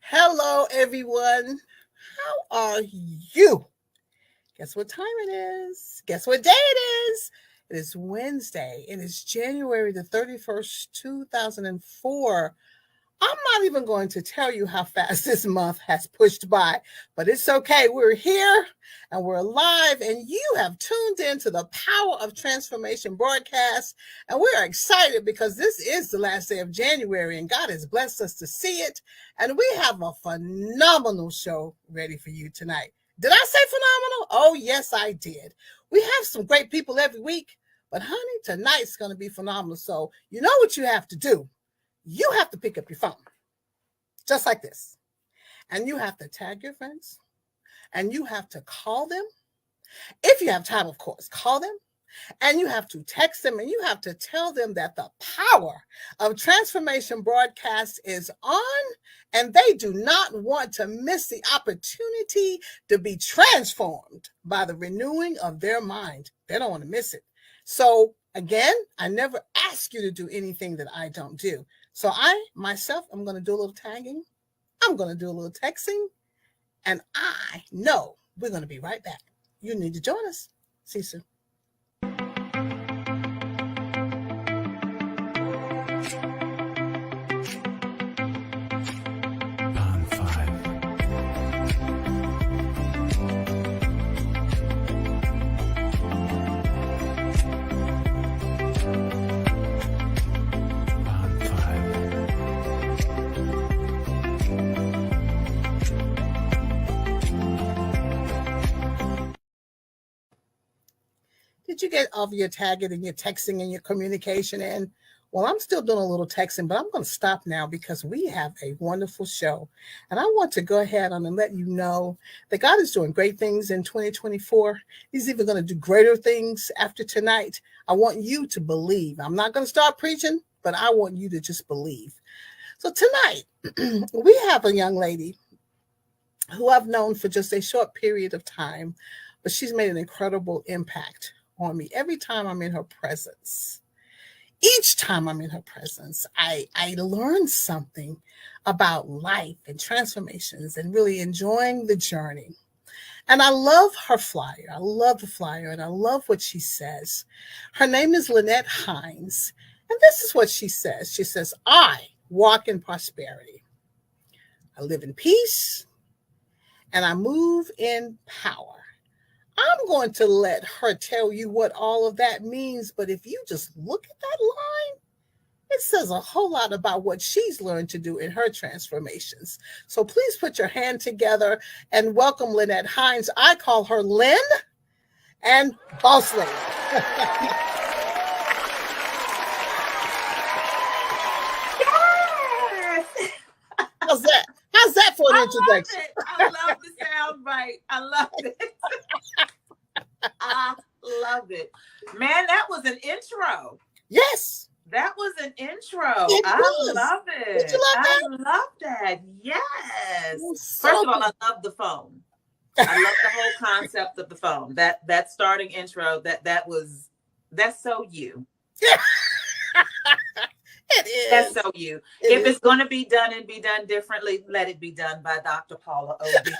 Hello, everyone. How are you? Guess what time it is? Guess what day it is? It is Wednesday. It is January the 31st, 2004. I'm not even going to tell you how fast this month has pushed by, but it's okay. We're here and we're live, and you have tuned into the Power of Transformation broadcast. And we're excited because this is the last day of January, and God has blessed us to see it. And we have a phenomenal show ready for you tonight. Did I say phenomenal? Oh, yes, I did. We have some great people every week, but honey, tonight's going to be phenomenal. So, you know what you have to do? You have to pick up your phone, just like this. And you have to tag your friends. And you have to call them. If you have time, of course, call them. And you have to text them. And you have to tell them that the power of transformation broadcast is on. And they do not want to miss the opportunity to be transformed by the renewing of their mind. They don't want to miss it. So again, I never ask you to do anything that I don't do. So myself, I'm going to do a little tagging. I'm going to do a little texting. And I know we're going to be right back. You need to join us. See you soon. Did you get all of your tagging and your texting and your communication in? Well, I'm still doing a little texting, but I'm going to stop now because we have a wonderful show. And I want to go ahead on and let you know that God is doing great things in 2024. He's even going to do greater things after tonight. I want you to believe. I'm not going to start preaching, but I want you to just believe. So tonight, we have a young lady who I've known for just a short period of time, but she's made an incredible impact on me every time I'm in her presence. Each time I'm in her presence, I learn something about life and transformations and really enjoying the journey. And I love her flyer. I love the flyer, and I love what she says. Her name is Lynn Hines, and this is what she says. She says, I walk in prosperity. I live in peace, and I move in power. I'm going to let her tell you what all of that means, but if you just look at that line, it says a whole lot about what she's learned to do in her transformations. So please put your hand together and welcome Lynette Hines. I call her Lynn and Boss Lady. Yes! How's that? How's that for an introduction? I love the sound bite. I love it. I love it. Man, that was an intro. Yes. That was an intro. I love it. Did you love that? I love that. Yes. So First of all, I love the phone. I love the whole concept of the phone. That starting intro, that's so you. It is. That's so you. If it's going to be done and be done differently, let it be done by Dr. Paula Obie.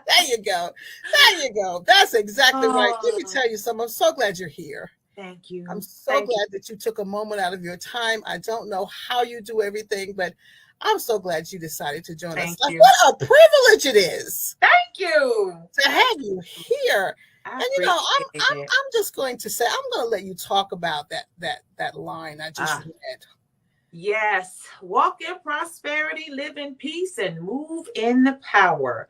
There you go. There you go. That's exactly right. Let me tell you something. I'm so glad you're here. Thank you. I'm so glad that you took a moment out of your time. I don't know how you do everything, but I'm so glad you decided to join us. Thank you. What a privilege it is. Thank you. To have you here. And you know, I'm just going to say, I'm going to let you talk about that line I just read. Yes. Walk in prosperity, live in peace, and move in the power.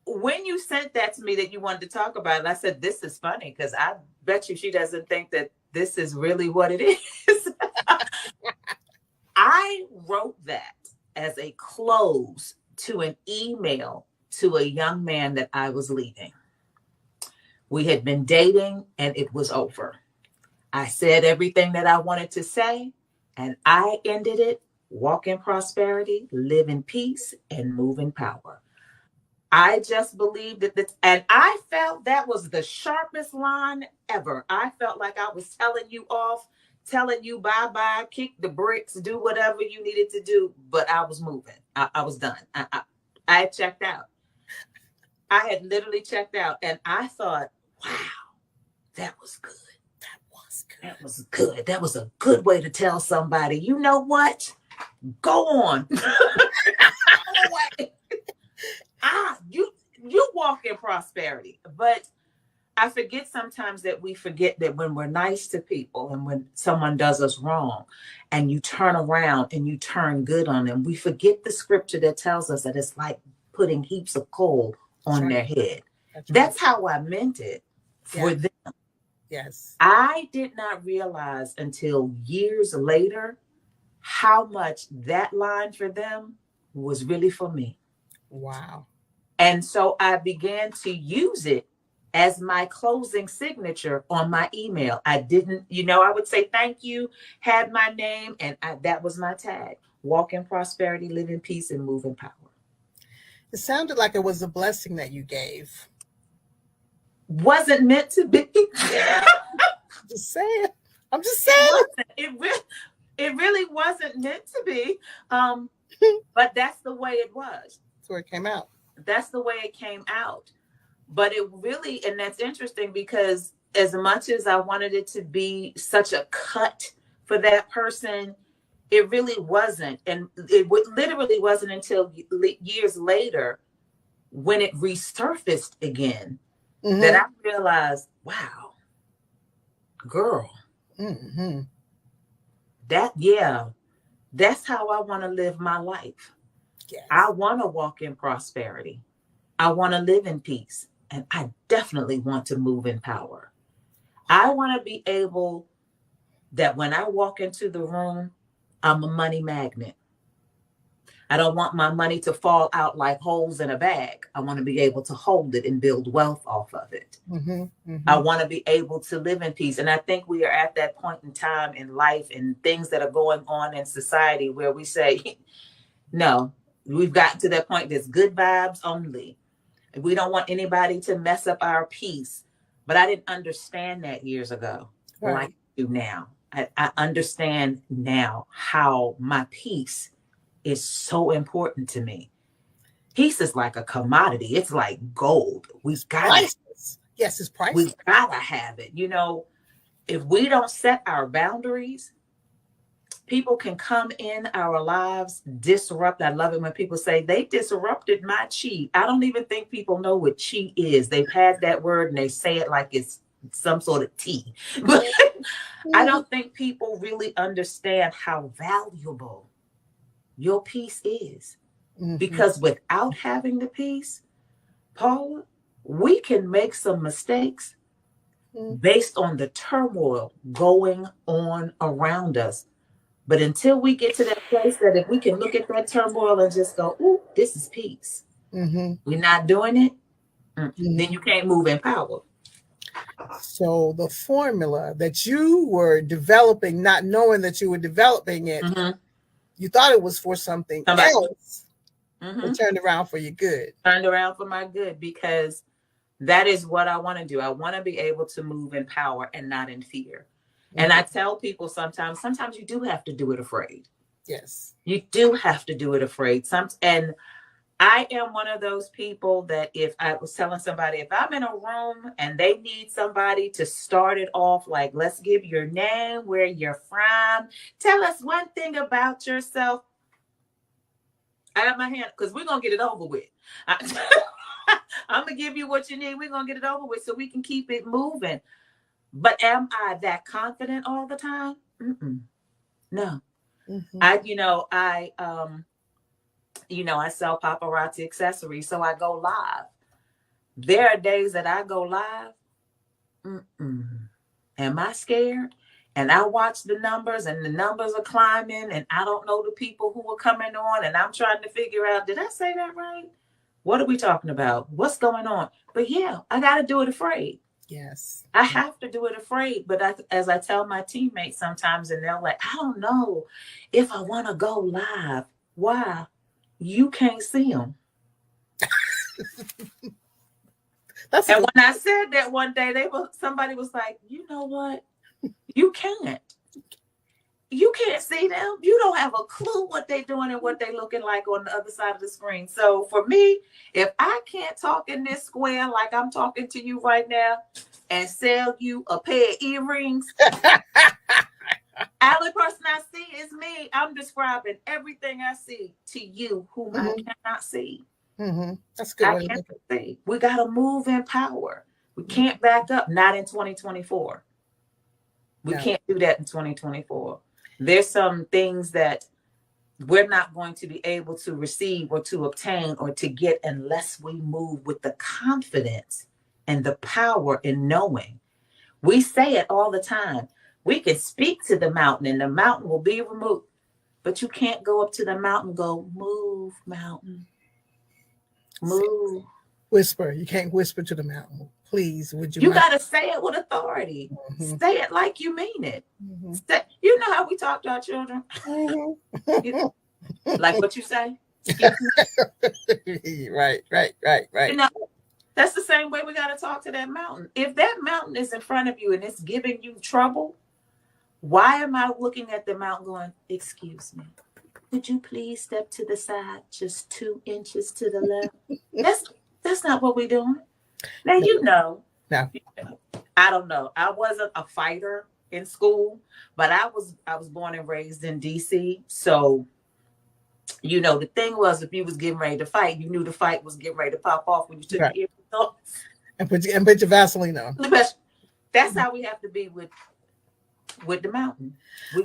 When you sent that to me that you wanted to talk about it, I said, this is funny because I bet you she doesn't think that this is really what it is. I wrote that as a close to an email to a young man that I was leaving. We had been dating and it was over. I said everything that I wanted to say and I ended it. Walk in prosperity, live in peace, and move in power. I just believed that, and I felt that was the sharpest line ever. I felt like I was telling you off telling you bye-bye, kick the bricks, do whatever you needed to do. But I was moving. I was done. I had checked out. I had literally checked out. And I thought, wow, that was good. That was good. That was good. That was a good way to tell somebody, you know what? Go on. You walk in prosperity. But I forget sometimes that we forget that when we're nice to people and when someone does us wrong and you turn around and you turn good on them, we forget the scripture that tells us that it's like putting heaps of coal on their head. That's how I meant it for them. Yes. I did not realize until years later how much that line for them was really for me. Wow. And so I began to use it as my closing signature on my email. I didn't, I would say thank you, had my name, and that was my tag. Walk in prosperity, live in peace, and move in power. It sounded like it was a blessing that you gave. Wasn't meant to be. Just saying. I'm just saying. It really wasn't meant to be. But that's the way it was. That's where it came out. That's the way it came out. But it really, and that's interesting because as much as I wanted it to be such a cut for that person, it really wasn't. And it literally wasn't until years later when it resurfaced again that I realized, wow, girl, that's how I want to live my life. Yes. I want to walk in prosperity. I want to live in peace. And I definitely want to move in power. I want to be able that when I walk into the room, I'm a money magnet. I don't want my money to fall out like holes in a bag. I want to be able to hold it and build wealth off of it. I want to be able to live in peace. And I think we are at that point in time in life and things that are going on in society where we say, no, we've gotten to that point that's good vibes only. We don't want anybody to mess up our peace. But I didn't understand that years ago, like I do now. I understand now how my peace is so important to me. Peace is like a commodity. It's like gold. We've got it. Yes, it's priceless. We've got to have it. If we don't set our boundaries, people can come in our lives, disrupt. I love it when people say they disrupted my chi. I don't even think people know what chi is. They've had that word and they say it like it's some sort of tea. But I don't think people really understand how valuable your peace is. Because without having the peace, Paula, we can make some mistakes based on the turmoil going on around us. But until we get to that place that if we can look at that turmoil and just go, ooh, this is peace. We're not doing it, then you can't move in power. So the formula that you were developing, not knowing that you were developing it, you thought it was for something else. It turned around for your good. Turned around for my good because that is what I want to do. I want to be able to move in power and not in fear. And I tell people sometimes you do have to do it afraid. Yes. You do have to do it afraid. And I am one of those people that if I was telling somebody, if I'm in a room and they need somebody to start it off, like, let's give your name, where you're from, tell us one thing about yourself. I got my hand, because we're going to get it over with. I'm going to give you what you need. We're going to get it over with so we can keep it moving. But am I that confident all the time? No. I sell paparazzi accessories, so I go live. There are days that I go live. Am I scared? And I watch the numbers and the numbers are climbing and I don't know the people who are coming on and I'm trying to figure out, did I say that right? What are we talking about? What's going on? But yeah, I got to do it afraid. Yes. I have to do it afraid. But as I tell my teammates sometimes, and they're like, I don't know if I want to go live. Why? You can't see them. And when I said that one day, somebody was like, you know what? You can't. you can't see them. You don't have a clue what they're doing and what they're looking like on the other side of the screen. So for me, if I can't talk in this square like I'm talking to you right now and sell you a pair of earrings, the only person I see is me. I'm describing everything I see to you whom I cannot see. That's a good. I can't see. We got to move in power. We can't back up. Not in 2024. We can't do that in 2024. There's some things that we're not going to be able to receive or to obtain or to get unless we move with the confidence and the power in knowing. We say it all the time. We can speak to the mountain and the mountain will be removed. But you can't go up to the mountain and go, move, mountain. Move. Whisper. You can't whisper to the mountain. Please, would you? You got to say it with authority. Say it like you mean it. You know how we talk to our children? Like what you say? Right. You know, that's the same way we got to talk to that mountain. If that mountain is in front of you and it's giving you trouble, why am I looking at the mountain going, excuse me, would you please step to the side just 2 inches to the left? That's not what we're doing. Now, No. I don't know. I wasn't a fighter in school, but I was born and raised in DC. So, the thing was, if you was getting ready to fight, you knew the fight was getting ready to pop off when you took your ears off. And put your Vaseline on. That's how we have to be with the mountain.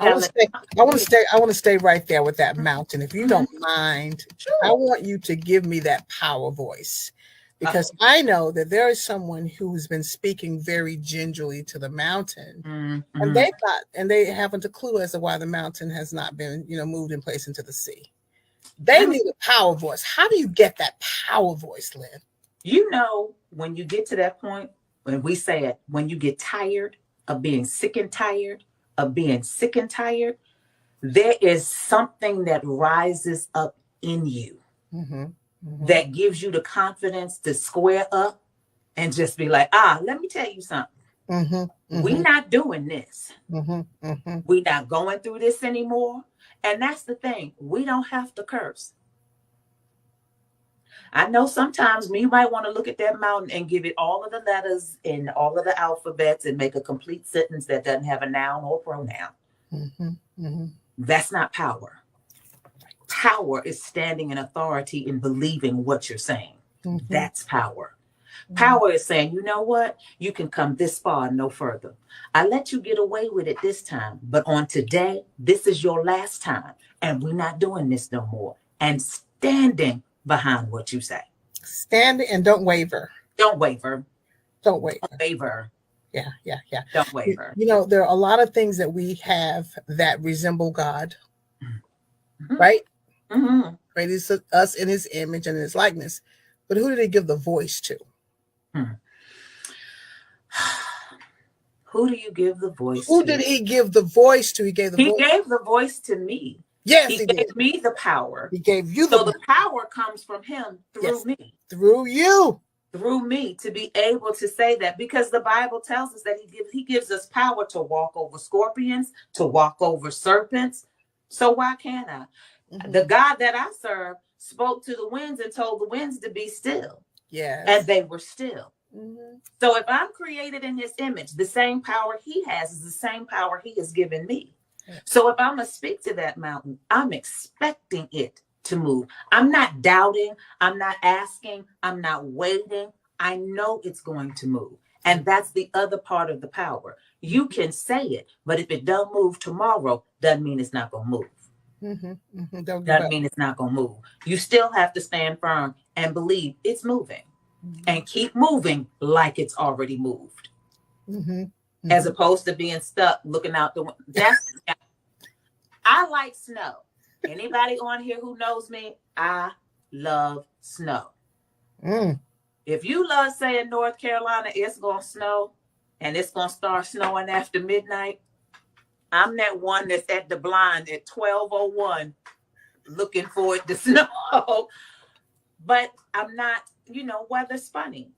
I want to stay right there with that mountain. If you don't mind, sure. I want you to give me that power voice. Because I know that there is someone who's been speaking very gingerly to the mountain, and they haven't a clue as to why the mountain has not been, moved in place into the sea. They need a power voice. How do you get that power voice, Lynn? When you get to that point, when we say it, when you get tired of being sick and tired, there is something that rises up in you. That gives you the confidence to square up and just be like, let me tell you something. We're not doing this. We're not going through this anymore. And that's the thing. We don't have to curse. I know sometimes you might want to look at that mountain and give it all of the letters and all of the alphabets and make a complete sentence that doesn't have a noun or pronoun. That's not power. Power is standing in authority and believing what you're saying. That's power. Power is saying, you know what? You can come this far and no further. I let you get away with it this time, but on today, this is your last time, and we're not doing this no more. And standing behind what you say. Standing and don't waver. Don't waver. Don't waver. Don't waver. Yeah. Don't waver. There are a lot of things that we have that resemble God, right? Created us in his image and in his likeness. But who did he give the voice to? Who do you give the voice Who to? did he give the voice to? He gave the voice to me. Yes, he gave me the power. He gave you the power comes from him through me. Through you. Through me to be able to say that, because the Bible tells us that he gives us power to walk over scorpions, to walk over serpents. So why can't I? The God that I serve spoke to the winds and told the winds to be still. Yes. And they were still. So if I'm created in his image, the same power he has is the same power he has given me. So if I'm going to speak to that mountain, I'm expecting it to move. I'm not doubting. I'm not asking. I'm not waiting. I know it's going to move. And that's the other part of the power. You can say it, but if it don't move tomorrow, doesn't mean it's not going to move. Doesn't mean it's not going to move. You still have to stand firm and believe it's moving and keep moving like it's already moved. As opposed to being stuck looking out the window. I like snow. Anybody on here who knows me, I love snow. If you love saying North Carolina, it's going to snow and it's going to start snowing after midnight, I'm that one that's at the blind at 12:01 looking for it to snow. But I'm not, weather's funny.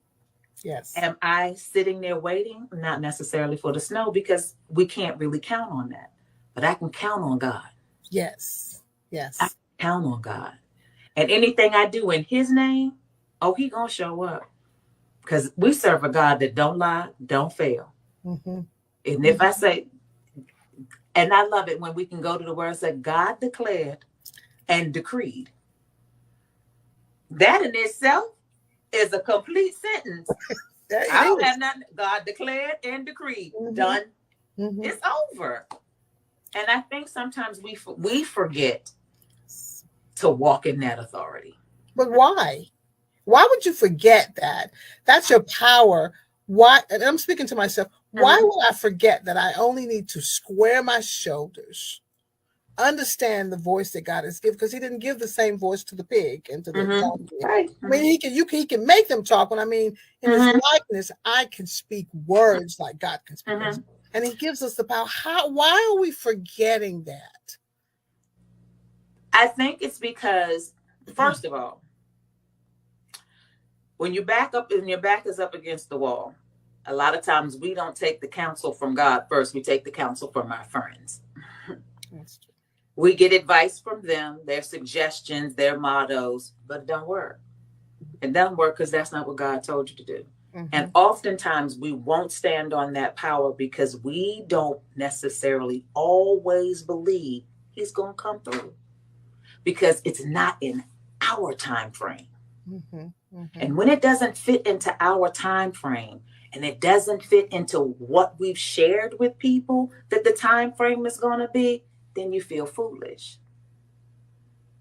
Yes. Am I sitting there waiting? Not necessarily for the snow, because we can't really count on that. but I can count on God. Yes. I Yes. count on God. And anything I do in his name, oh, he gonna show up. Because we serve a God that don't lie, don't fail. Mm-hmm. And if I say, and I love it when we can go to the word and say, God declared and decreed. That in itself is a complete sentence. I don't have nothing. God declared and decreed. Mm-hmm. Done. Mm-hmm. It's over. And I think sometimes we forget to walk in that authority. But why? Why would you forget that? That's your power. Why? And I'm speaking to myself. Why would I forget that I only need to square my shoulders, understand the voice that God has given? Because He didn't give the same voice to the pig and to the donkey. Right. I mean, He can make them talk. When I mean, in His likeness, I can speak words like God can speak words, and He gives us the power. Why are we forgetting that? I think it's because, first of all, when you back up and your back is up against the wall, a lot of times we don't take the counsel from God first. We take the counsel from our friends. We get advice from them, their suggestions, their mottos, but it don't work. It doesn't work because that's not what God told you to do. And oftentimes we won't stand on that power because we don't necessarily always believe He's going to come through, because it's not in our time frame. And when it doesn't fit into our time frame, and it doesn't fit into what we've shared with people that the time frame is going to be, then you feel foolish.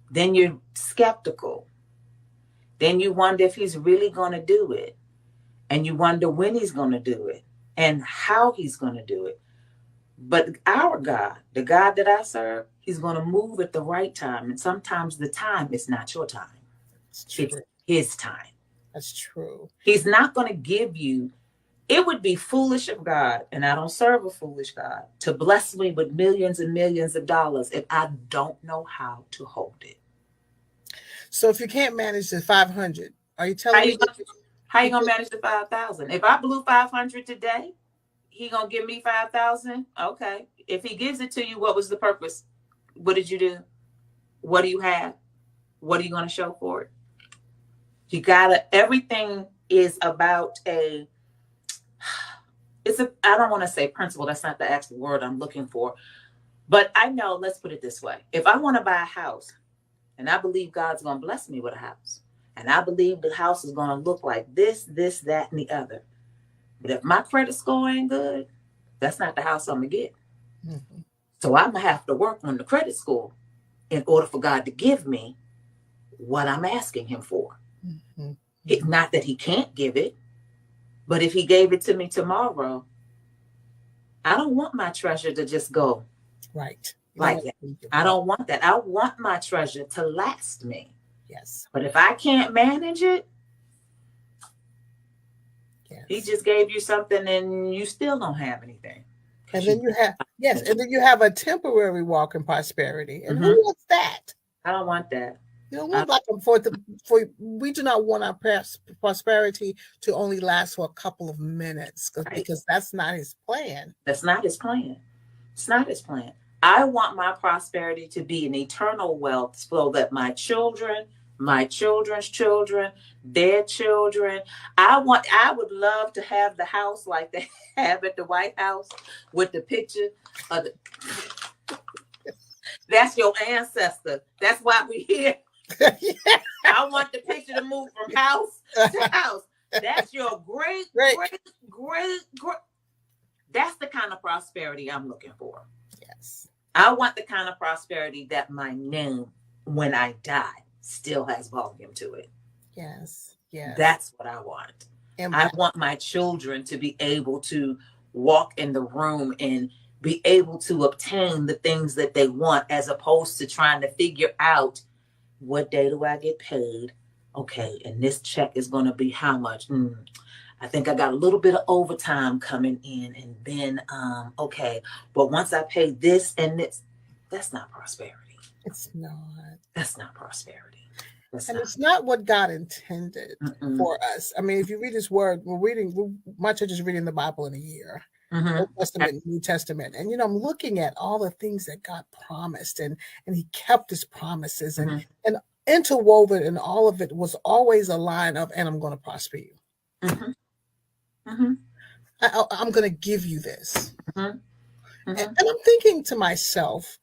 Then you're skeptical. Then you wonder if He's really going to do it. And you wonder when He's going to do it and how He's going to do it. But our God, the God that I serve, He's going to move at the right time. And sometimes the time is not your time. It's His time. That's true. He's not going to give you. It would be foolish of God, and I don't serve a foolish God, to bless me with millions and millions of dollars if I don't know how to hold it. So if you can't manage the 500, are you telling me how you gonna manage the 5,000? If I blew 500 today, He gonna give me 5,000? Okay. If He gives it to you, what was the purpose? What did you do? What do you have? What are you gonna show for it? You gotta. Everything is about I don't want to say principle. That's not the actual word I'm looking for. But I know, let's put it this way. If I want to buy a house and I believe God's going to bless me with a house, and I believe the house is going to look like this, that, and the other. But if my credit score ain't good, that's not the house I'm going to get. So I'm going to have to work on the credit score in order for God to give me what I'm asking Him for. Not that He can't give it. But if He gave it to me tomorrow, I don't want my treasure to just go right like that. I don't want that. I want my treasure to last me. Yes. But if I can't manage it, He just gave you something and you still don't have anything. And then you have a temporary walk in prosperity. And who wants that? I don't want that. You know, we do not want our prosperity to only last for a couple of minutes, because that's not His plan. That's not His plan. It's not His plan. I want my prosperity to be an eternal wealth, so that my children, my children's children, their children. I would love to have the house like they have at the White House with the picture of that's your ancestor. That's why we're here. I want the picture to move from house to house. That's your great. That's the kind of prosperity I'm looking for. Yes. I want the kind of prosperity that my name, when I die, still has volume to it. Yes. Yes. That's what I want. I want my children to be able to walk in the room and be able to obtain the things that they want, as opposed to trying to figure out, what day do I get paid? Okay, and this check is going to be how much? I think I got a little bit of overtime coming in, and then, okay, but once I pay this and this, that's not prosperity. It's not. That's not prosperity. It's not what God intended for us. I mean, if you read His word, my church is reading the Bible in a year. Old Testament, New Testament. And, I'm looking at all the things that God promised, and he kept his promises, and interwoven in all of it was always a line of, and I'm going to prosper you. I'm going to give you this. And I'm thinking to myself,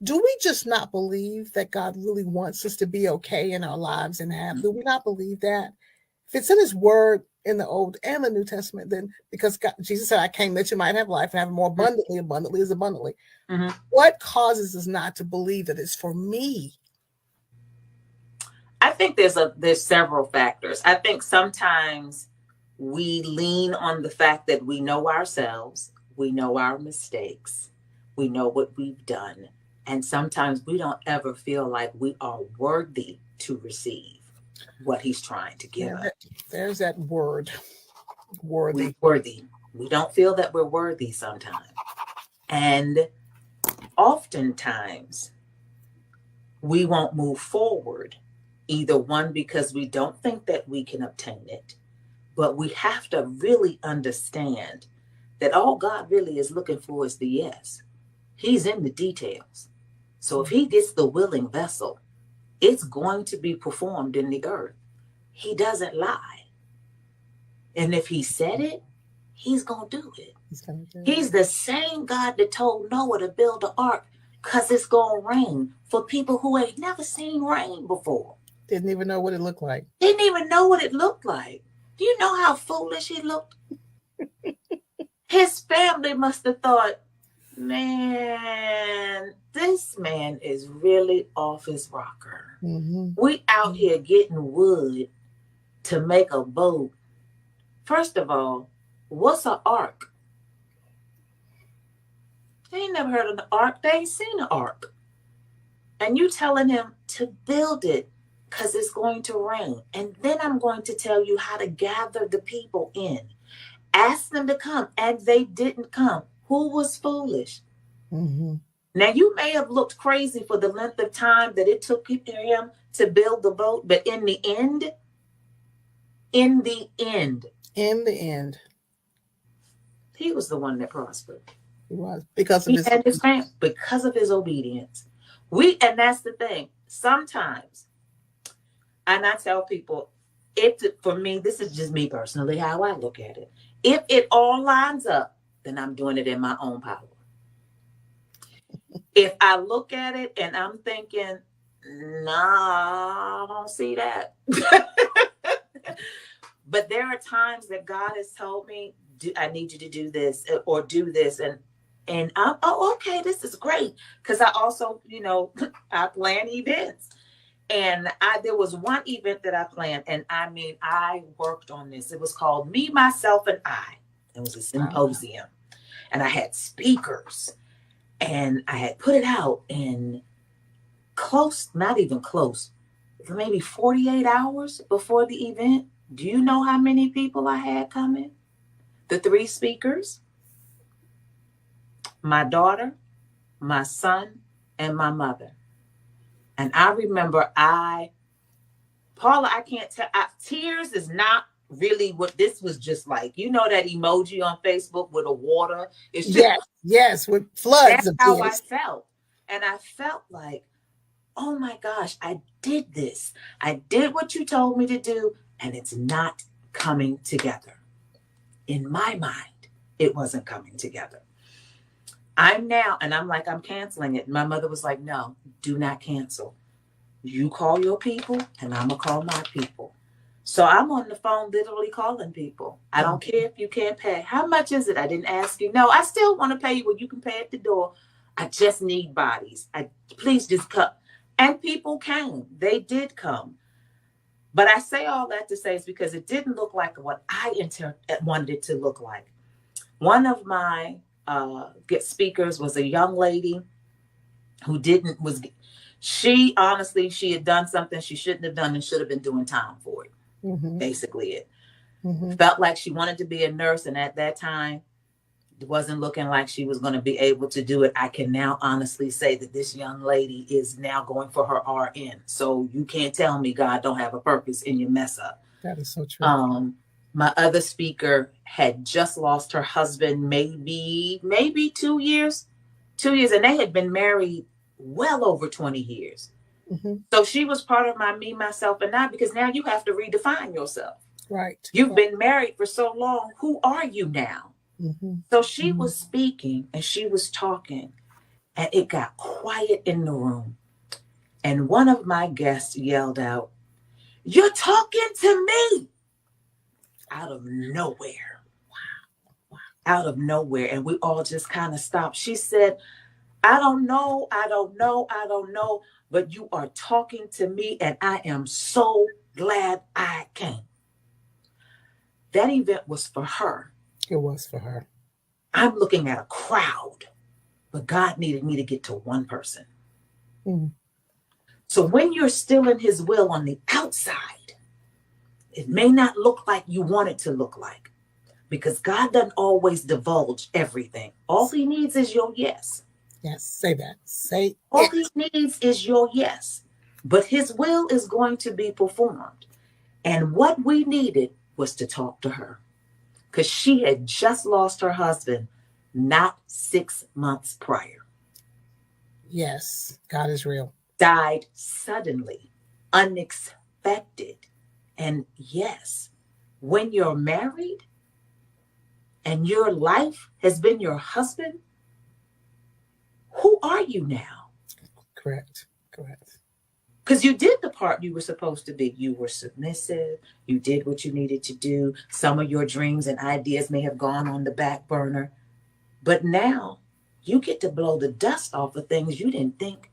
do we just not believe that God really wants us to be okay in our lives and do we not believe that? If it's in his word in the Old and the New Testament, then because Jesus said, I came that you might have life and have it more abundantly. Abundantly is abundantly. What causes us not to believe that it's for me? I think there's several factors. I think sometimes we lean on the fact that we know ourselves, we know our mistakes, we know what we've done. And sometimes we don't ever feel like we are worthy to receive what he's trying to give us. There's that word, worthy. Worthy. We don't feel that we're worthy sometimes. And oftentimes we won't move forward, either one, because we don't think that we can obtain it, but we have to really understand that all God really is looking for is the yes. He's in the details. So if he gets the willing vessel, it's going to be performed in the earth. He doesn't lie. And if he said it, he's going to do it. He's the same God that told Noah to build an ark because it's going to rain for people who ain't never seen rain before. Didn't even know what it looked like. Didn't even know what it looked like. Do you know how foolish he looked? His family must have thought, man, this man is really off his rocker. We out here getting wood to make a boat. First of all, what's an ark? They ain't never heard of an ark. They ain't seen an ark. And you telling him to build it because it's going to rain. And then I'm going to tell you how to gather the people in. Ask them to come, and they didn't come. Who was foolish? Now, you may have looked crazy for the length of time that it took him to build the boat, but in the end, he was the one that prospered. He was, because of his family, because of his obedience. And that's the thing. Sometimes, and I tell people, for me, this is just me personally, how I look at it. If it all lines up, then I'm doing it in my own power. If I look at it and I'm thinking, nah, I don't see that. But there are times that God has told me, I need you to do this or do this. And I'm, okay, this is great. Because I also, I plan events. And there was one event that I planned, and I worked on this. It was called Me, Myself, and I. It was a symposium. And I had speakers. And I had put it out in not even close, maybe 48 hours before the event. Do you know how many people I had coming? The 3 speakers, my daughter, my son, and my mother. And I remember Paula, I can't tell, tears is not really what this was just like. You know that emoji on Facebook with the water? It's just, yes, with floods. That's how I felt. And I felt like, oh my gosh, I did this. I did what you told me to do, and it's not coming together. In my mind, it wasn't coming together. I'm canceling it. My mother was like, no, do not cancel. You call your people, and I'm going to call my people. So I'm on the phone literally calling people. I don't care if you can't pay. How much is it? I didn't ask you. No, I still want to pay you what you can pay at the door. I just need bodies. Please just come. And people came. They did come. But I say all that to say is because it didn't look like what I wanted it to look like. One of my speakers was a young lady who she had done something she shouldn't have done and should have been doing time for it. Basically it. Felt like she wanted to be a nurse, and at that time it wasn't looking like she was going to be able to do it. I can now honestly say that this young lady is now going for her RN. So you can't tell me God don't have a purpose in your mess up. That is so true. My other speaker had just lost her husband, maybe 2 years, 2 years, and they had been married well over 20 years. Mm-hmm. So she was part of my me, myself, and I, because now you have to redefine yourself. Right. You've right. been married for so long. Who are you now? Mm-hmm. So she was speaking and she was talking, and it got quiet in the room. And one of my guests yelled out, "You're talking to me!" Out of nowhere. Wow. Out of nowhere. And we all just kind of stopped. She said, "I don't know, but you are talking to me, and I am so glad I came." That event was for her. It was for her. I'm looking at a crowd, but God needed me to get to one person. Mm. So when you're still in his will on the outside, it may not look like you want it to look like, because God doesn't always divulge everything. All he needs is your yes. Yes, say that. Say All it. he needs is your yes. But his will is going to be performed. And what we needed was to talk to her, because she had just lost her husband not 6 months prior. Yes, God is real. Died suddenly, unexpected. And yes, when you're married and your life has been your husband, who are you now? Correct. Correct. Because you did the part you were supposed to be. You were submissive. You did what you needed to do. Some of your dreams and ideas may have gone on the back burner. But now you get to blow the dust off of things you didn't think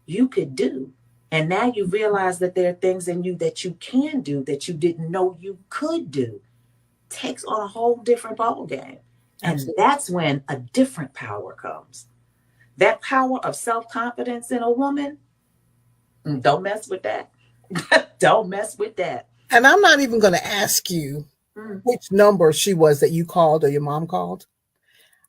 you could do. And now you realize that there are things in you that you can do that you didn't know you could do. Takes on a whole different ball game. And Absolutely. that's when a different power comes. That power of self-confidence in a woman, don't mess with that. Don't mess with that. And I'm not even going to ask you which number she was that you called or your mom called.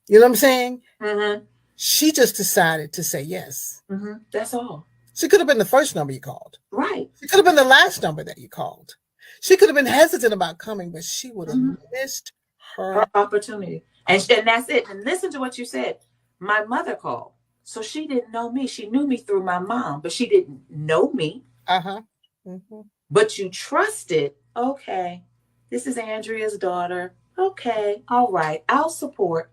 You know what I'm saying? Mm-hmm. She just decided to say yes. Mm-hmm. That's all. She could have been the first number you called. Right. She could have been the last number that you called. She could have been hesitant about coming, but she would have missed her opportunity. And that's it. And listen to what you said. My mother called. So she didn't know me. She knew me through my mom, but she didn't know me. Uh-huh. Mm-hmm. But you trusted, okay, this is Andrea's daughter. Okay, all right, I'll support.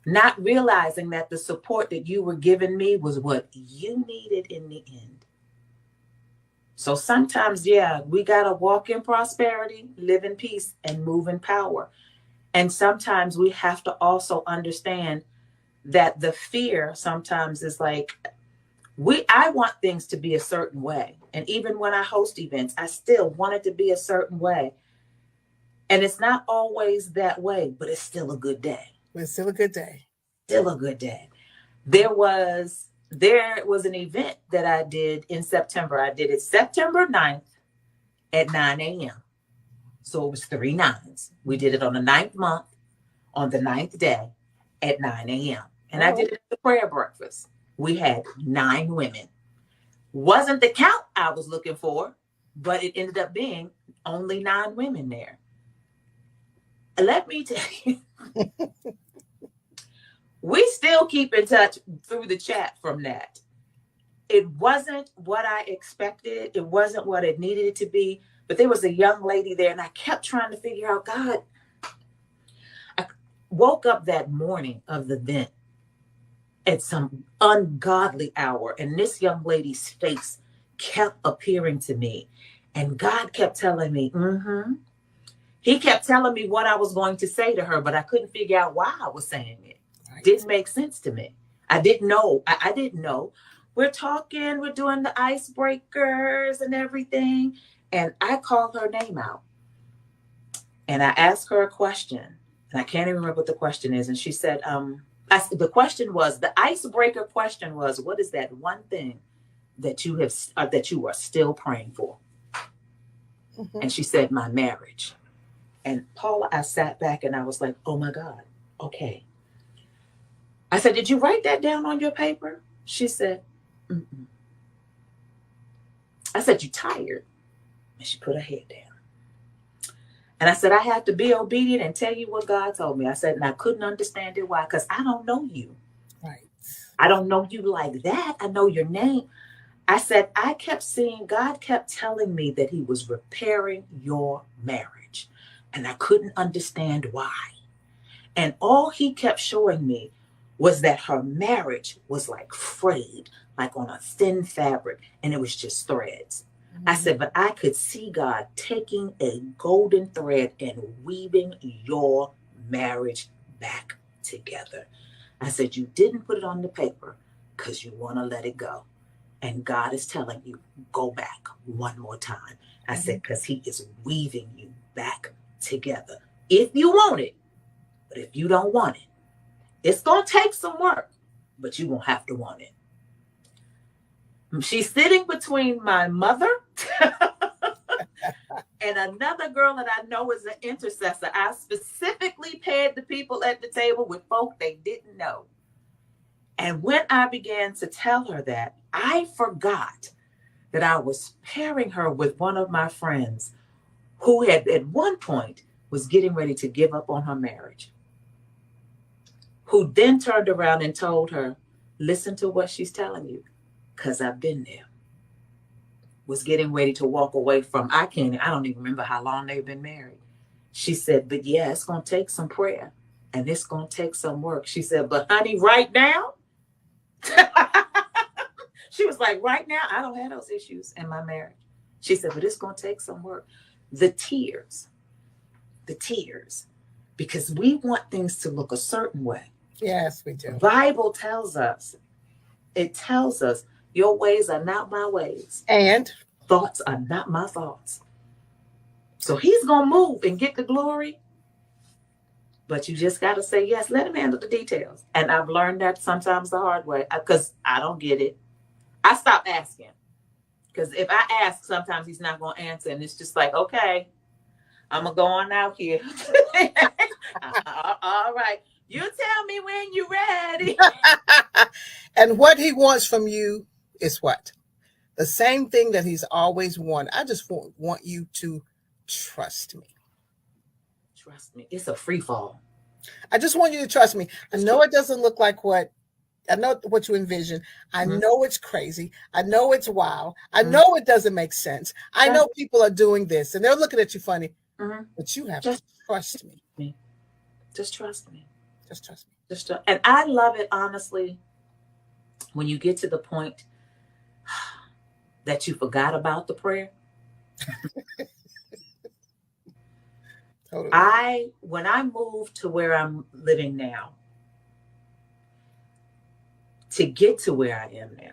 Not realizing that the support that you were giving me was what you needed in the end. So sometimes, yeah, we got to walk in prosperity, live in peace, and move in power. And sometimes we have to also understand that the fear sometimes is like, I want things to be a certain way. And even when I host events, I still want it to be a certain way. And it's not always that way, but it's still a good day. It's still a good day. Still a good day. There was an event that I did in September. I did it September 9th at 9 a.m. So it was 3 nines. We did it on the 9th month, on the 9th day at 9 a.m. And I did it at the prayer breakfast. We had 9 women. Wasn't the count I was looking for, but it ended up being only 9 women there. Let me tell you, we still keep in touch through the chat from that. It wasn't what I expected. It wasn't what it needed it to be. But there was a young lady there, and I kept trying to figure out, God, I woke up that morning of the event at some ungodly hour, and this young lady's face kept appearing to me. And God kept telling me, He kept telling me what I was going to say to her, but I couldn't figure out why I was saying it. Right. Didn't make sense to me. I didn't know. I didn't know. We're talking, we're doing the icebreakers and everything. And I called her name out. And I asked her a question. And I can't even remember what the question is. And she said, the question was, the icebreaker question was, what is that one thing that you are still praying for? Mm-hmm. And she said, my marriage. And Paula, I sat back and I was like, oh my God, okay. I said, did you write that down on your paper? She said, mm-mm. I said, you tired? And she put her head down. And I said, I have to be obedient and tell you what God told me. I said, and I couldn't understand it. Why? Because I don't know you. Right. I don't know you like that. I know your name. I said, I kept seeing, God kept telling me that he was repairing your marriage. And I couldn't understand why. And all he kept showing me was that her marriage was like frayed, like on a thin fabric, and it was just threads. I said, but I could see God taking a golden thread and weaving your marriage back together. I said, you didn't put it on the paper because you want to let it go. And God is telling you, go back one more time. I said, because he is weaving you back together. If you want it, but if you don't want it, it's going to take some work, but you're going to have to want it. She's sitting between my mother and another girl that I know is an intercessor. I specifically paired the people at the table with folk they didn't know. And when I began to tell her that, I forgot that I was pairing her with one of my friends who had at one point was getting ready to give up on her marriage, who then turned around and told her, listen to what she's telling you, because I've been there. Was getting ready to walk away from, I don't even remember how long they've been married. She said, but yeah, it's going to take some prayer and it's going to take some work. She said, but honey, right now, she was like, right now, I don't have those issues in my marriage. She said, but it's going to take some work. The tears, because we want things to look a certain way. Yes, we do. The Bible tells us, your ways are not my ways. And thoughts are not my thoughts. So he's going to move and get the glory. But you just got to say yes. Let him handle the details. And I've learned that sometimes the hard way because I don't get it. I stopped asking. Because if I ask, sometimes he's not going to answer. And it's just like, okay, I'm going to go on out here. All right. You tell me when you're ready. And what he wants from you is what? The same thing that he's always wanted. I just want you to trust me. Trust me. It's a free fall. I just want you to trust me. I know it doesn't look like what you envision. I know it's crazy. I know it's wild. I know it doesn't make sense. I know people are doing this and they're looking at you funny. But you have to trust me. Just trust me. Just trust me. And I love it, honestly, when you get to the point that you forgot about the prayer. Totally. When I moved to where I'm living now, to get to where I am now,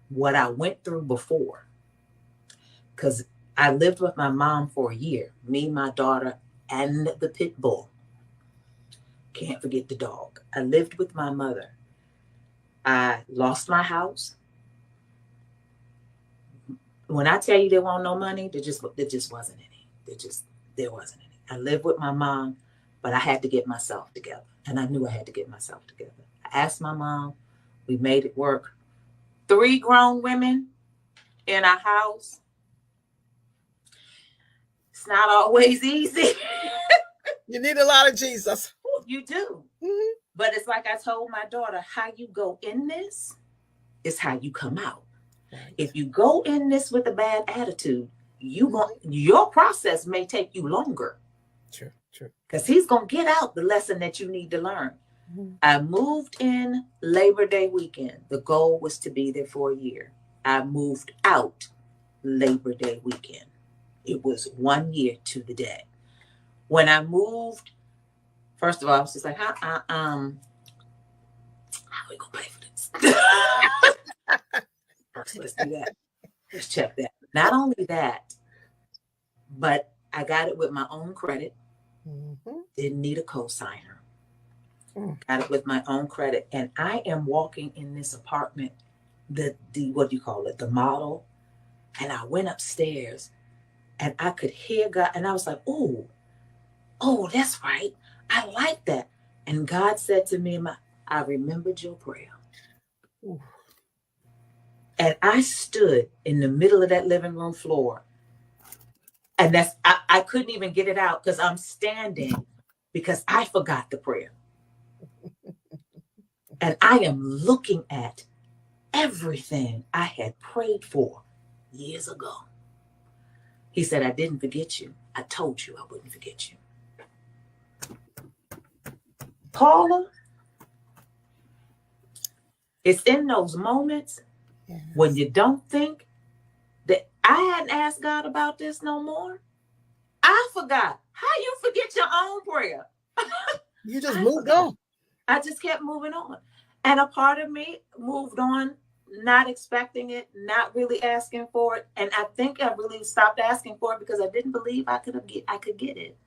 what I went through before, because I lived with my mom for a year, me, my daughter, and the pit bull. Can't forget the dog. I lived with my mother. I lost my house. When I tell you there wasn't no money, there just wasn't any. There wasn't any. I lived with my mom, but I had to get myself together. And I knew I had to get myself together. I asked my mom. We made it work. 3 grown women in a house. It's not always easy. You need a lot of Jesus. You do. But it's like I told my daughter, how you go in this is how you come out. Right. If you go in this with a bad attitude, your process may take you longer. True. Because he's going to get out the lesson that you need to learn. I moved in Labor Day weekend. The goal was to be there for a year. I moved out Labor Day weekend. It was 1 year to the day. When I moved, first of all, I was just like, how are we going to pay for this? First, let's do that. Let's check that. Not only that, but I got it with my own credit. Didn't need a co-signer. Got it with my own credit. And I am walking in this apartment, the what do you call it? The model. And I went upstairs and I could hear God. And I was like, oh, that's right. I like that. And God said to me, I remembered your prayer. Ooh. And I stood in the middle of that living room floor And I couldn't even get it out because I'm standing because I forgot the prayer. And I am looking at everything I had prayed for years ago. He said, I didn't forget you. I told you I wouldn't forget you. Paula, it's in those moments when you don't think that I hadn't asked God about this no more. I forgot. How you forget your own prayer? You just moved on. I just kept moving on. And a part of me moved on, not expecting it, not really asking for it. And I think I really stopped asking for it because I didn't believe I could get it.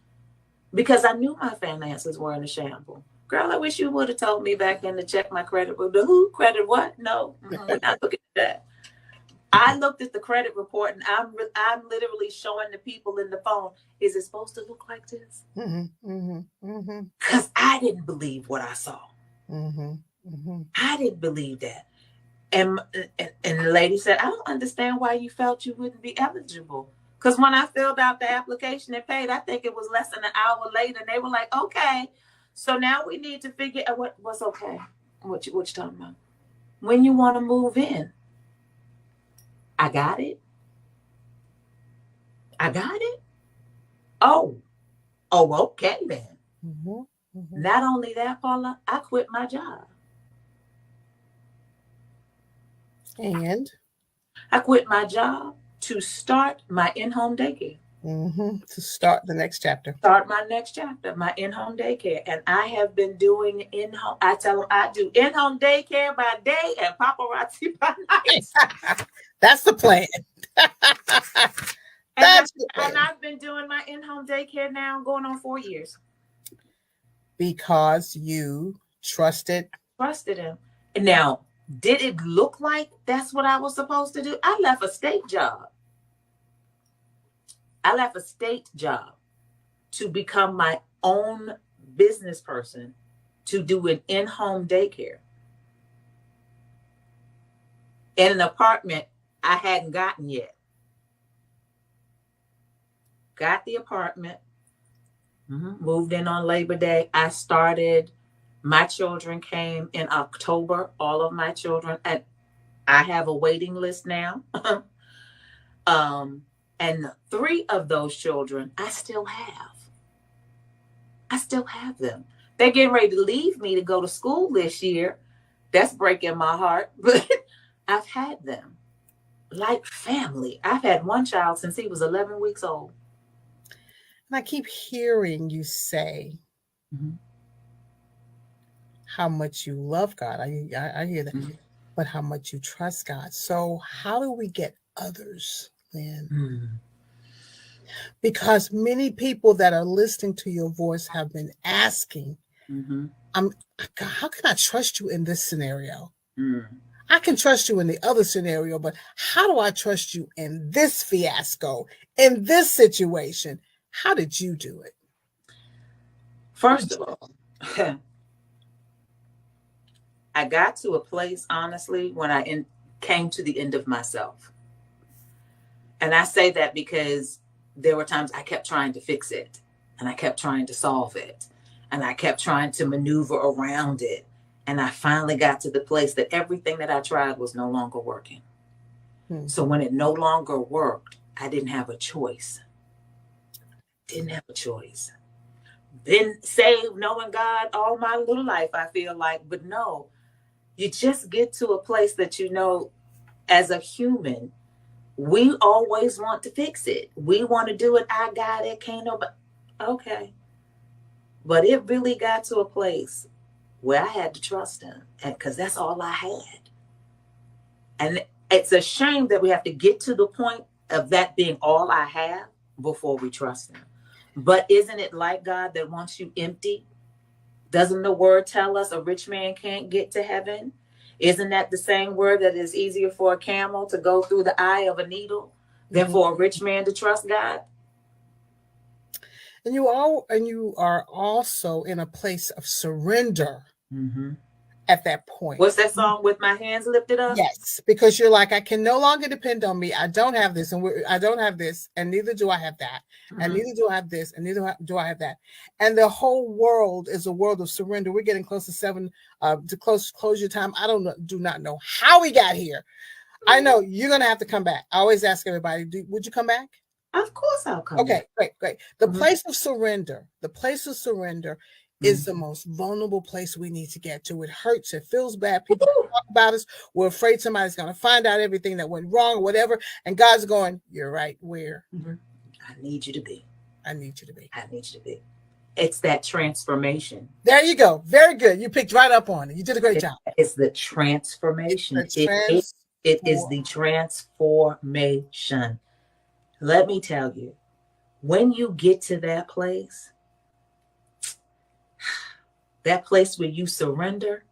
Because I knew my finances were in a shamble. Girl, I wish you would have told me back then to check my credit. The who? Credit what? No, we're not looking at that. I looked at the credit report and I'm literally showing the people in the phone, is it supposed to look like this? Because I didn't believe what I saw. I didn't believe that. And the lady said, I don't understand why you felt you wouldn't be eligible. Because when I filled out the application and paid, I think it was less than an hour later. And they were like, okay, so now we need to figure out what's okay. What you talking about? When you want to move in. I got it. Oh, okay then. Not only that, Paula, I quit my job. And? I quit my job to start my in-home daycare. To start the next chapter. Start my next chapter, my in-home daycare. And I have been doing in-home, I tell them I do in-home daycare by day and paparazzi by night. That's the plan. And I've been doing my in-home daycare now going on 4 years. Because you trusted him. And now, did it look like that's what I was supposed to do? I left a state job. To become my own business person to do an in-home daycare in an apartment I hadn't gotten yet. Got the apartment, moved in on Labor Day. I started, my children came in October, all of my children, and I have a waiting list now. And 3 of those children, I still have them. They're getting ready to leave me to go to school this year. That's breaking my heart, but I've had them like family. I've had one child since he was 11 weeks old. And I keep hearing you say how much you love God. I hear that, but how much you trust God. So how do we get others, Lynn? Because many people that are listening to your voice have been asking, how can I trust you in this scenario? I can trust you in the other scenario, but how do I trust you in this fiasco, in this situation? How did you do it? First of all, I got to a place, honestly, when I came to the end of myself. And I say that because there were times I kept trying to fix it, and I kept trying to solve it, and I kept trying to maneuver around it. And I finally got to the place that everything that I tried was no longer working. So when it no longer worked, I didn't have a choice. Been saved, knowing God all my little life, I feel like. But no, you just get to a place that, you know, as a human, we always want to fix it. We want to do it. I got it. Can't nobody. Okay. But it really got to a place where I had to trust him, because that's all I had. And it's a shame that we have to get to the point of that being all I have before we trust him. But isn't it like God that wants you empty? Doesn't the word tell us a rich man can't get to heaven? Isn't that the same word that is easier for a camel to go through the eye of a needle than for a rich man to trust God? And you are also in a place of surrender. at that point. What's that song, With My Hands Lifted Up? Yes, because you're like, I can no longer depend on me. I don't have this, and I don't have this, and neither do I have that, and neither do I have this, and neither do I have that. And the whole world is a world of surrender. We're getting close to 7 to closure time. I do not know how we got here. I know you're gonna have to come back. I always ask everybody, would you come back? Of course I'll come back. Okay, great. The place of surrender, is the most vulnerable place we need to get to. It hurts. It feels bad. People talk about us. We're afraid somebody's going to find out everything that went wrong or whatever. And God's going, you're right. Where? I need you to be. I need you to be. I need you to be. It's that transformation. There you go. Very good. You picked right up on it. You did a great job. It's the transformation. It is the transformation. Let me tell you, when you get to that place where you surrender,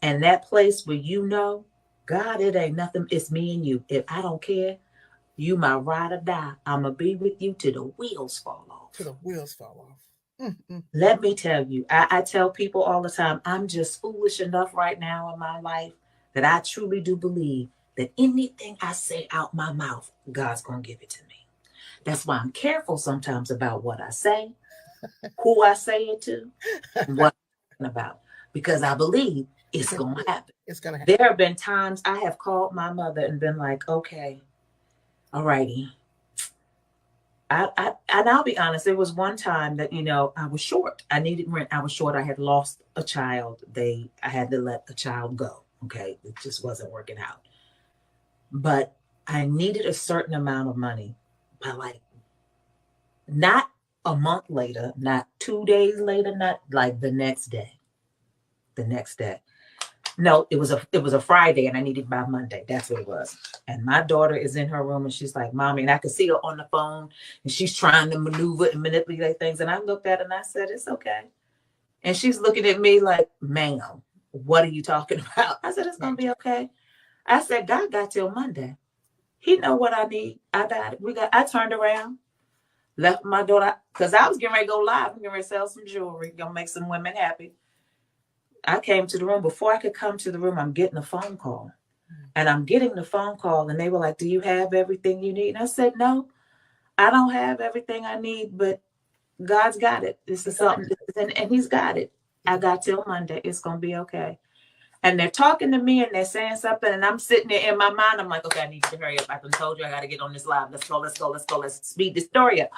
and that place where you know, God, it ain't nothing. It's me and you. If I don't care, you my ride or die. I'm going to be with you till the wheels fall off. Till the wheels fall off. Let me tell you, I tell people all the time, I'm just foolish enough right now in my life that I truly do believe that anything I say out my mouth, God's going to give it to me. That's why I'm careful sometimes about what I say, who I say it to, and what I'm about, because I believe it's going to happen. It's going to happen. There have been times I have called my mother and been like, okay, all righty. And I'll be honest, there was one time that, I was short. I needed rent. I was short. I had lost a child. I had to let the child go. Okay. It just wasn't working out. But I needed a certain amount of money. But not a month later, not 2 days later, not like the next day. No, it was a Friday and I needed by Monday. That's what it was. And my daughter is in her room and she's like, Mommy, and I could see her on the phone and she's trying to maneuver and manipulate things. And I looked at her and I said, it's okay. And she's looking at me like, ma'am, what are you talking about? I said, it's going to be okay. I said, God got till Monday. He know what I need. I got it. I turned around, left my daughter, because I was getting ready to go live. I'm getting ready to sell some jewelry, gonna make some women happy. I came to the room. Before I could come to the room, I'm getting a phone call. And I'm getting the phone call, and they were like, do you have everything you need? And I said, no, I don't have everything I need, but God's got it. This is something, and he's got it. I got till Monday. It's going to be okay. And they're talking to me, and they're saying something, and I'm sitting there in my mind. I'm like, okay, I need to hurry up. I told you I got to get on this live. Let's go. Let's speed the story up.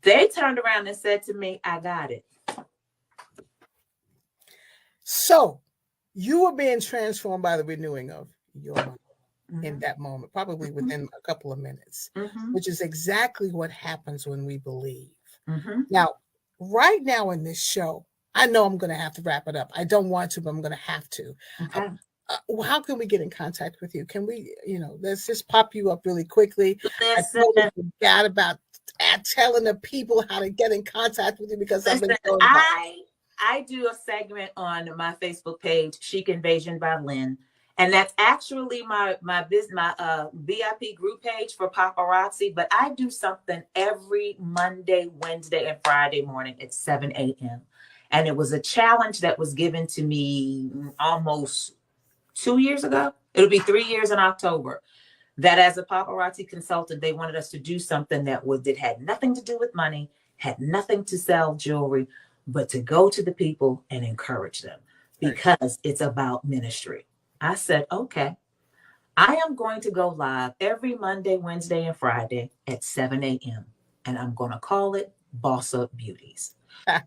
They turned around and said to me, I got it. So you were being transformed by the renewing of your mind in that moment, probably within a couple of minutes, which is exactly what happens when we believe. Now, right now in this show, I know I'm going to have to wrap it up. I don't want to, but I'm going to have to. Okay. How can we get in contact with you? Can we, let's just pop you up really quickly. I totally forgot about telling the people how to get in contact with you because I've been going I do a segment on my Facebook page, Chic Invasion by Lynn. And that's actually my VIP group page for paparazzi. But I do something every Monday, Wednesday, and Friday morning at 7 a.m. And it was a challenge that was given to me almost 2 years ago. It'll be 3 years in October. That as a paparazzi consultant, they wanted us to do something that had nothing to do with money, had nothing to sell jewelry, but to go to the people and encourage them because it's about ministry. I said, okay, I am going to go live every Monday, Wednesday, and Friday at 7 a.m. And I'm going to call it Boss Up Beauties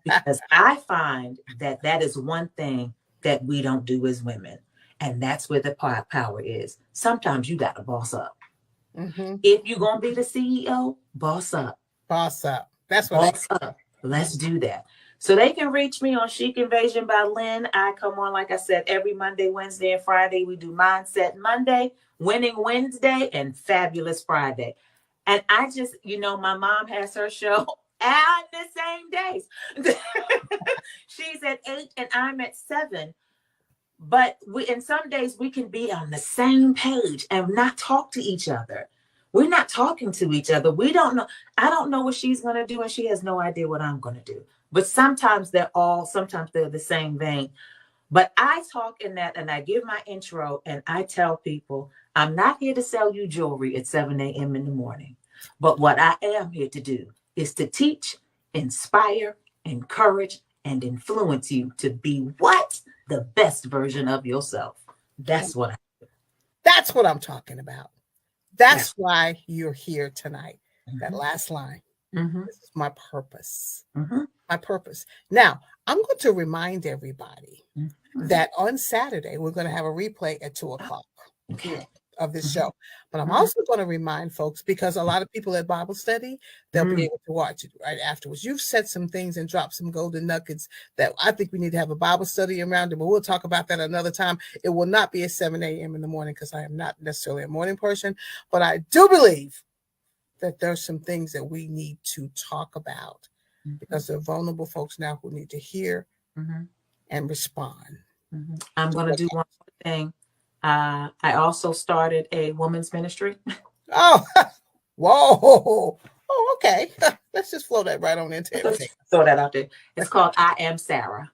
because I find that is one thing that we don't do as women. And that's where the power is. Sometimes you got to boss up. If you're going to be the CEO, boss up. Boss up. That's what boss up. Let's do that. So they can reach me on Chic Invasion by Lynn. I come on, like I said, every Monday, Wednesday, and Friday. We do Mindset Monday, Winning Wednesday, and Fabulous Friday. And I just, my mom has her show on the same days. She's at 8 and I'm at 7. But in some days we can be on the same page and not talk to each other. We're not talking to each other. We don't know. I don't know what she's going to do, and she has no idea what I'm going to do. But sometimes they're the same vein. But I talk in that and I give my intro and I tell people, I'm not here to sell you jewelry at 7 a.m. in the morning. But what I am here to do is to teach, inspire, encourage, and influence you to be what? The best version of yourself. That's what That's what I'm talking about. That's Yeah. why you're here tonight. That Mhm. last line. Mhm. This is my purpose. Mhm. My purpose. Now, I'm going to remind everybody Mhm. that on Saturday, we're going to have a replay at 2:00 Okay. of this Mhm. show. But I'm Mhm. also going to remind folks, because a lot of people at Bible study, they'll be Mm. able to watch it right afterwards. You've said some things and dropped some golden nuggets that I think we need to have a Bible study around it, but we'll talk about that another time. It will not be at 7 a.m. in the morning because I am not necessarily a morning person, but I do believe that there's some things that we need to talk about because there are vulnerable folks now who need to hear Mhm. and respond. Mhm. I'm going to do one more thing. I also started a women's ministry. Oh, whoa. Oh, okay. Let's just flow that right on into everything. Throw that out there. It's called I Am Sarah.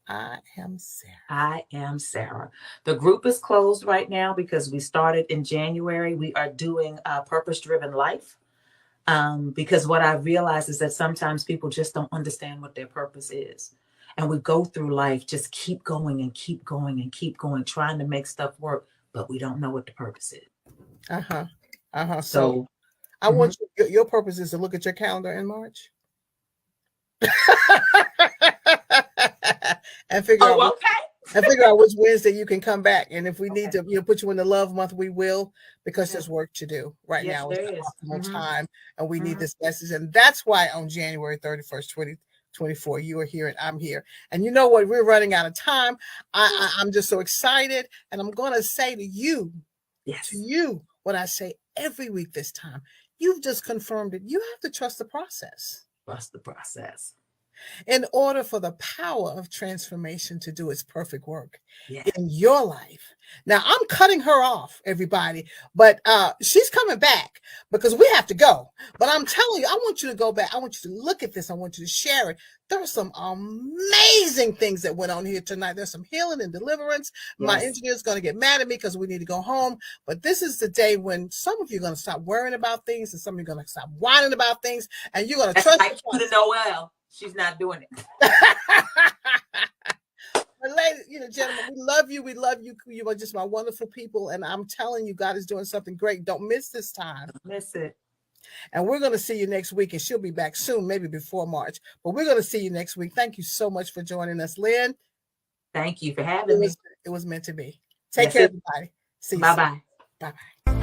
I am Sarah. I Am Sarah. The group is closed right now because we started in January. We are doing a purpose-driven life. Because what I realized is that sometimes people just don't understand what their purpose is. And we go through life, just keep going and keep going and keep going, trying to make stuff work, but we don't know what the purpose is. Uh-huh. Uh-huh. So So I want you, your purpose is to look at your calendar in March and figure out which Wednesday you can come back. And if we need to put you in the love month, we will, because there's work to do right Yes, now. It's there the is. optimal time, and we need this message. And that's why on January 31st, 2024, you are here and I'm here. And you know what? We're running out of time. I'm just so excited. And I'm going to say to you, what I say every week this time, you've just confirmed it. You have to trust the process. Trust the process. In order for the power of transformation to do its perfect work Yeah. in your life. Now, I'm cutting her off, everybody, but she's coming back because we have to go. But I'm telling you, I want you to go back. I want you to look at this. I want you to share it. There are some amazing things that went on here tonight. There's some healing and deliverance. Yes. My engineer's going to get mad at me because we need to go home. But this is the day when some of you are going to stop worrying about things and some of you are going to stop whining about things. And you're going to trust. Like you to Noel. She's not doing it. But ladies, gentlemen, we love you. We love you. You are just my wonderful people. And I'm telling you, God is doing something great. Don't miss this time. Don't miss it. And we're going to see you next week. And she'll be back soon, maybe before March. But we're going to see you next week. Thank you so much for joining us, Lynn. Thank you for having me. It was meant to be. Take care, everybody. See you. Bye-bye. Bye-bye.